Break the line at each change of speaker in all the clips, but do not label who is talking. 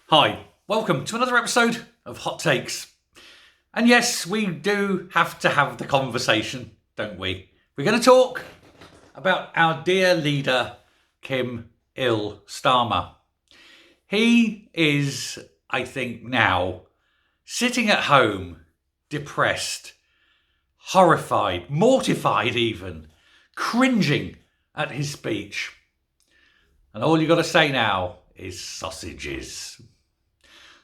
Hi, welcome to another episode of Hot Takes. And yes, we do have to have the conversation, don't we? We're going to talk about our dear leader, Keir Starmer. He is, I think now, sitting at home, depressed, horrified, mortified even, cringing at his speech. And all you got to say now is sausages.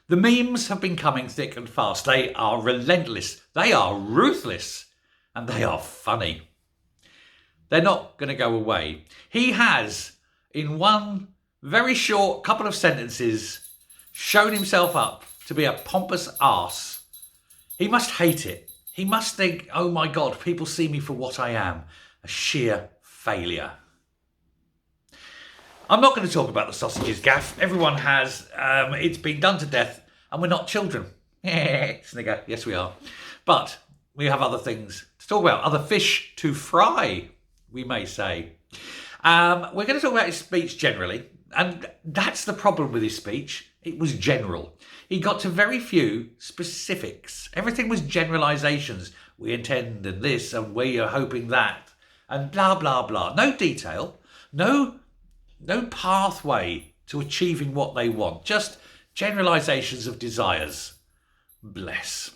The memes have been coming thick and fast. They are relentless, they are ruthless, and they are funny. They're not going to go away. He has, in one very short couple of sentences, shown himself up to be a pompous arse. He must hate it. He must think, oh my God, people see me for what I am, a sheer failure. I'm not going to talk about the sausages, Gaff. Everyone has. It's been done to death, and we're not children. Snigger. Yes, we are. But we have other things to talk about, other fish to fry, we may say. We're going to talk about his speech generally, and that's the problem with his speech. It was general. He got to very few specifics. Everything was generalizations. We intend and this, and we are hoping that, and blah, blah, blah. No detail, no pathway to achieving what they want. Just generalizations of desires. Bless.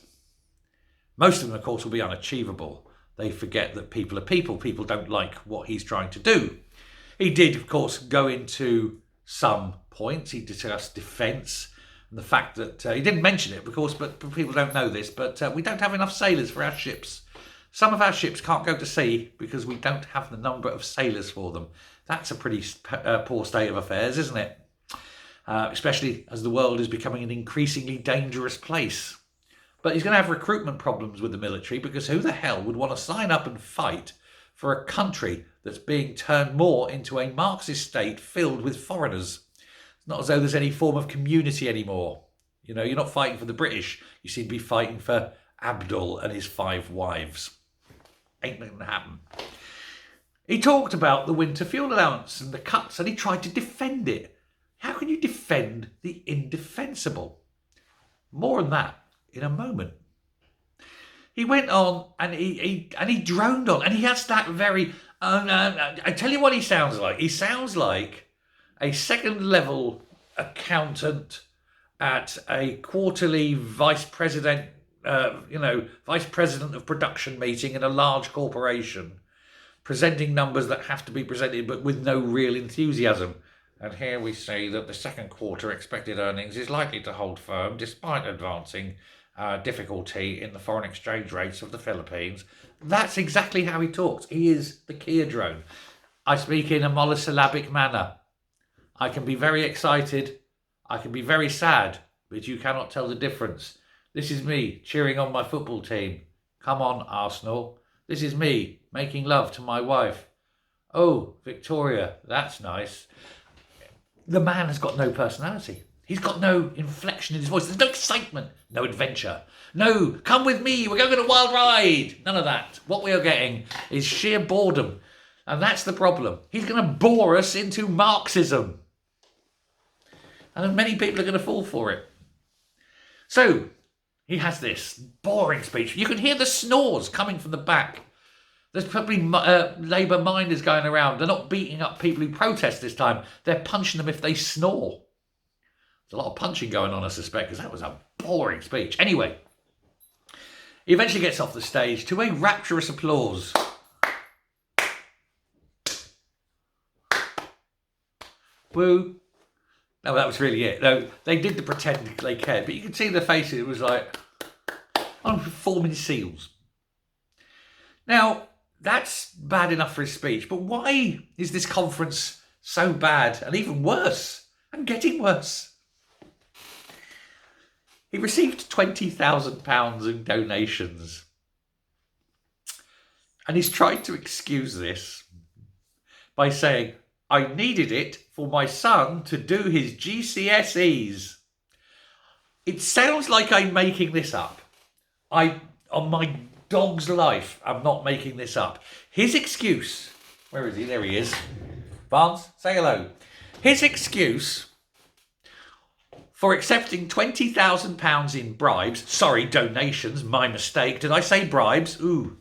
Most of them, of course, will be unachievable. They forget that people are people. People don't like what he's trying to do. He did, of course, go into some points. He discussed defence and the fact that he didn't mention it, of course, but people don't know this, but we don't have enough sailors for our ships. Some of our ships can't go to sea because we don't have the number of sailors for them. That's a pretty poor state of affairs, isn't it? Especially as the world is becoming an increasingly dangerous place. But he's going to have recruitment problems with the military, because who the hell would want to sign up and fight for a country that's being turned more into a Marxist state filled with foreigners? It's not as though there's any form of community anymore. You know, you're not fighting for the British. You seem to be fighting for Abdul and his 5 wives. Ain't going to happen. He talked about the winter fuel allowance and the cuts, and he tried to defend it. How can you defend the indefensible? More on that in a moment. He went on and he droned on, and he has that very. I tell you what he sounds like. He sounds like a second-level accountant at a quarterly vice president of production meeting in a large corporation, presenting numbers that have to be presented but with no real enthusiasm. And here we see that the second quarter expected earnings is likely to hold firm despite advancing difficulty in the foreign exchange rates of the Philippines. That's exactly how he talks. He is the Keir drone. I speak in a monosyllabic manner. I can be very excited. I can be very sad, but you cannot tell the difference. This is me cheering on my football team. Come on, Arsenal. This is me making love to my wife. Oh, Victoria, that's nice. The man has got no personality. He's got no inflection in his voice. There's no excitement, no adventure. No, come with me, we're going on a wild ride. None of that. What we are getting is sheer boredom. And that's the problem. He's going to bore us into Marxism. And many people are going to fall for it. So, he has this boring speech. You can hear the snores coming from the back. There's probably Labour minders going around. They're not beating up people who protest this time. They're punching them if they snore. There's a lot of punching going on, I suspect, because that was a boring speech. Anyway, he eventually gets off the stage to a rapturous applause. Woo. No, that was really it. No, they did the pretend they cared, but you could see the faces. It was like, I'm performing seals. Now, that's bad enough for his speech, but why is this conference so bad and even worse and getting worse? He received £20,000 in donations, and he's tried to excuse this by saying, I needed it for my son to do his GCSEs. It sounds like I'm making this up. On my dog's life, I'm not making this up. His excuse, where is he? There he is. Barnes, say hello. His excuse for accepting £20,000 in bribes. Sorry, donations, my mistake. Did I say bribes? Ooh.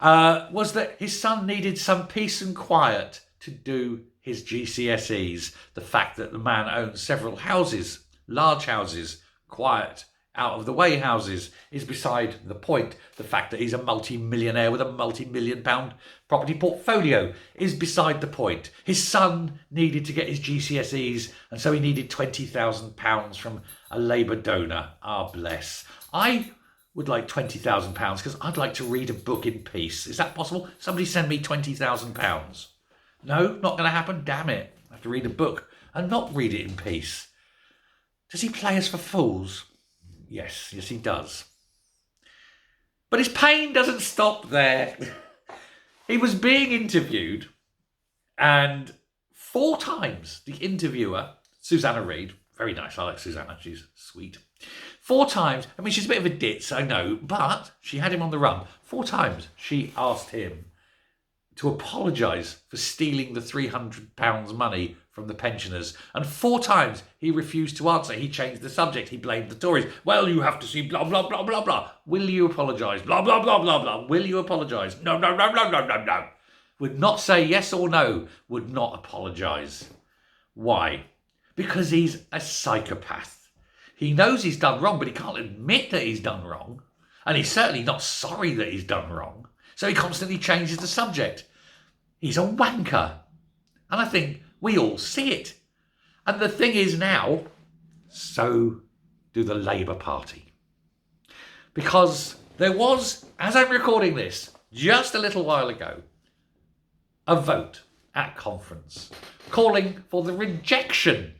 Was that his son needed some peace and quiet to do his GCSEs. The fact that the man owns several houses, large houses, quiet, out of the way houses, is beside the point. The fact that he's a multi-millionaire with a multi-million pound property portfolio is beside the point. His son needed to get his GCSEs, and so he needed £20,000 from a Labour donor. Ah, bless. I would like £20,000 because I'd like to read a book in peace. Is that possible? Somebody send me £20,000. No, not going to happen. Damn it. I have to read a book and not read it in peace. Does he play us for fools? Yes, he does. But his pain doesn't stop there. He was being interviewed, and 4 times the interviewer, Susanna Reid, very nice, I like Susanna, she's sweet. 4 times, I mean, she's a bit of a ditz, I know, but she had him on the run. 4 times she asked him to apologise for stealing the £300 money from the pensioners. And 4 times he refused to answer. He changed the subject. He blamed the Tories. Well, you have to see blah, blah, blah, blah, blah. Will you apologise? Blah, blah, blah, blah, blah. Will you apologise? No, no, no, no, no, no, no. Would not say yes or no. Would not apologise. Why? Because he's a psychopath. He knows he's done wrong, but he can't admit that he's done wrong. And he's certainly not sorry that he's done wrong. So he constantly changes the subject. He's a wanker. And I think we all see it. And the thing is now, so do the Labour Party. Because there was, as I'm recording this, just a little while ago, a vote at conference calling for the rejection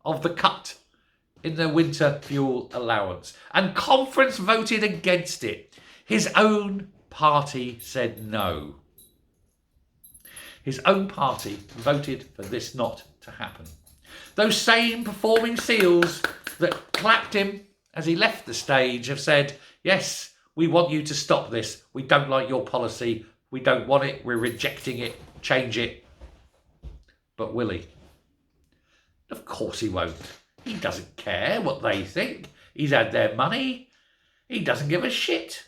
of the cut in the winter fuel allowance. And conference voted against it. His own party said no. His own party voted for this not to happen. Those same performing seals that clapped him as he left the stage have said, yes, we want you to stop this. We don't like your policy. We don't want it. We're rejecting it. Change it. But will he? Of course he won't. He doesn't care what they think. He's had their money. He doesn't give a shit.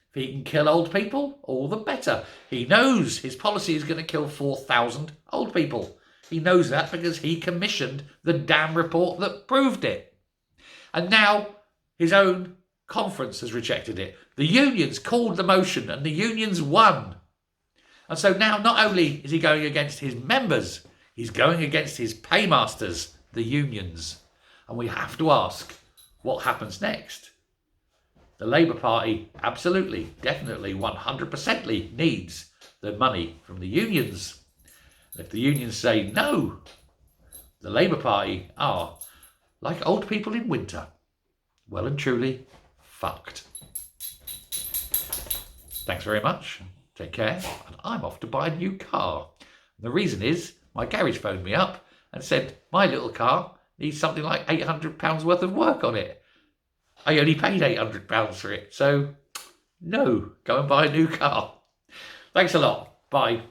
If he can kill old people, all the better. He knows his policy is going to kill 4,000 old people. He knows that because he commissioned the damn report that proved it. And now his own conference has rejected it. The unions called the motion and the unions won. And so now not only is he going against his members, he's going against his paymasters, the unions. And we have to ask, what happens next? The Labour Party absolutely, definitely, 100% needs the money from the unions. And if the unions say no, the Labour Party are, like old people in winter, well and truly fucked. Thanks very much. Take care. And I'm off to buy a new car. And the reason is my garage phoned me up and said my little car needs something like £800 worth of work on it. I only paid £800 for it. So, no, go and buy a new car. Thanks a lot. Bye.